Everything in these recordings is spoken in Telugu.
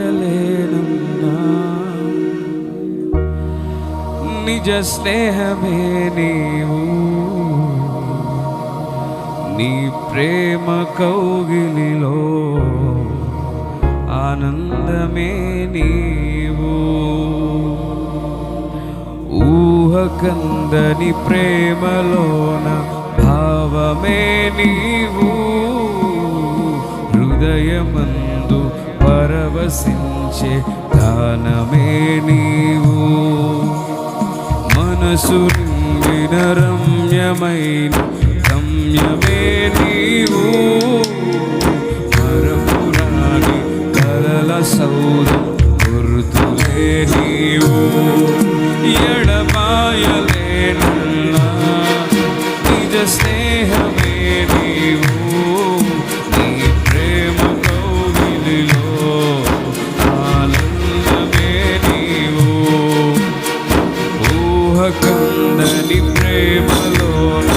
ఎడబాయలేనన్నా నిజ స్నేహమే నీవు నీ ప్రేమ కౌగిలిలో ఆనందమే నీవు ఊహకందని ప్రేమలోన భావమే నీవు హృదయమందు పరవశించే గానమే నీవు మనసు నిండిన రమ్యమైన గమ్యమే నీవు మరపురాని కలల సౌధం గుర్తులే నీవు ఎడబాయలేనన్నా నిజ స్నేహమే నీవు నీ ప్రేమ కౌగిలిలో ఆనందమే నీవు ఊహకందని ప్రేమలోన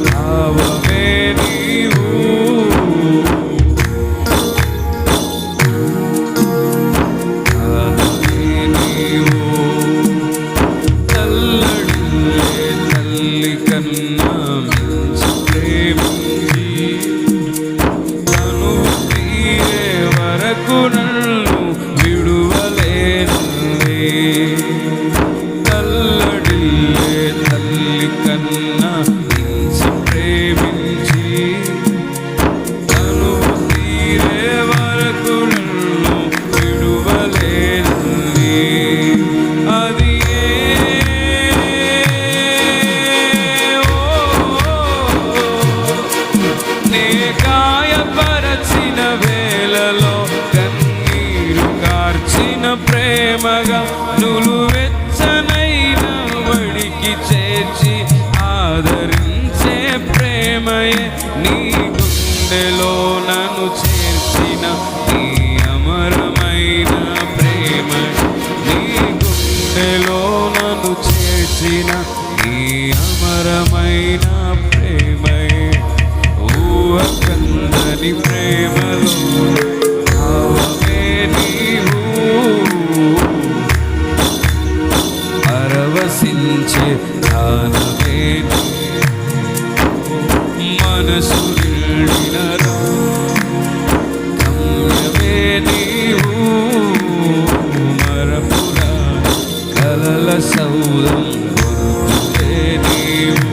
భావమే నీవు ఆనందమే నీవు తల్లడిల్లే తల్లి కన్నా మించి ప్రేమించి తనువు తీరే వరకు నన్ను విడువలేనులే తల్లడిల్లే తల్లి కన్నా మించి ప్రేమించి తనువు తీరే వరకు నన్ను విడువలేనులే అది నే గాయపరచిన వేళలో కన్నీరు కార్చిన ప్రేమగా నులువెచ్చనైన వడికి చేర్చి ఆదరించే ప్రేమయే నీ గుండెలో నన్ను చేర్చిన నీ అమరమైన ప్రేమ నీ గుండెలో నన్ను చేర్చిన నీ అమరమైన ప్రేమయే ఊహకందని ప్రేమలో భావమే నీవు పరవశించే గానమే మనసు నిండిన గమ్యమే నీవు మరపురా కలల సౌధం గుర్తులే నీవు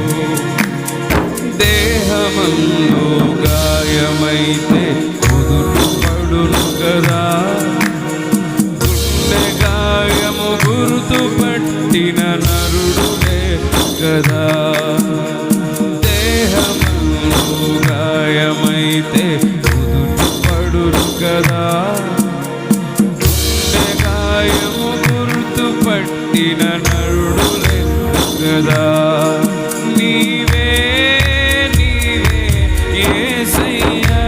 దేహమందు గాయమైతే కుదురు పడును కదా గుండె గాయము గుర్తు పట్టిన నరుడులే కదా దేహమందు గాయమైతే కుదురు పడును కదా గుండె గాయము గుర్తు పట్టిన నరుడులే కదా నీవే యేసయ్యా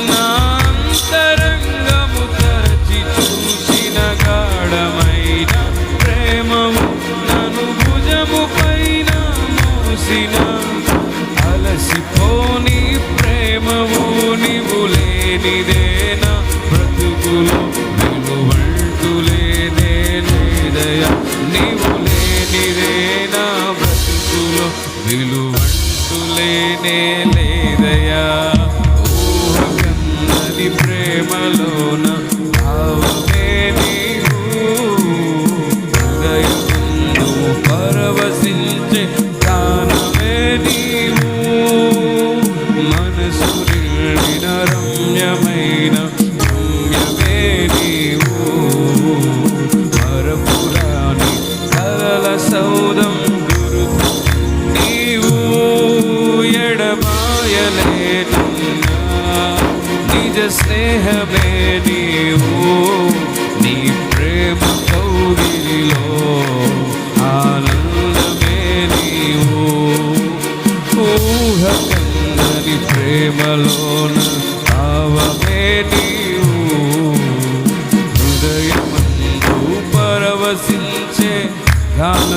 నా అంతరంగము తరచి చూసిన గాఢమైన ప్రేమము నన్ను భుజము పైన మోసిన అలసిపోని ప్రేమము నీవు లేనిదేనా బ్రతుకులో విలువంటూ లేదయా నీవు లేనిదేనా బ్రతుకులో విలువంటూ లేదయా ఊహకందని ప్రేమలోన భావమే నీవు హృదయమందు పరవశించే గానమే నీవు మనసు నిండిన రమ్యమైన గమ్యమే నీవు మరపురాని కలల సౌధం గుర్తు నీవు ఎడబాయలేనన్నా నిజ స్నేహమే నీవు నీ ప్రేమ కౌగిలిలో ఆనందమే నీవు ఊహకందని ప్రేమలోన భావమే నీవు హృదయమందు పరవశించే గాన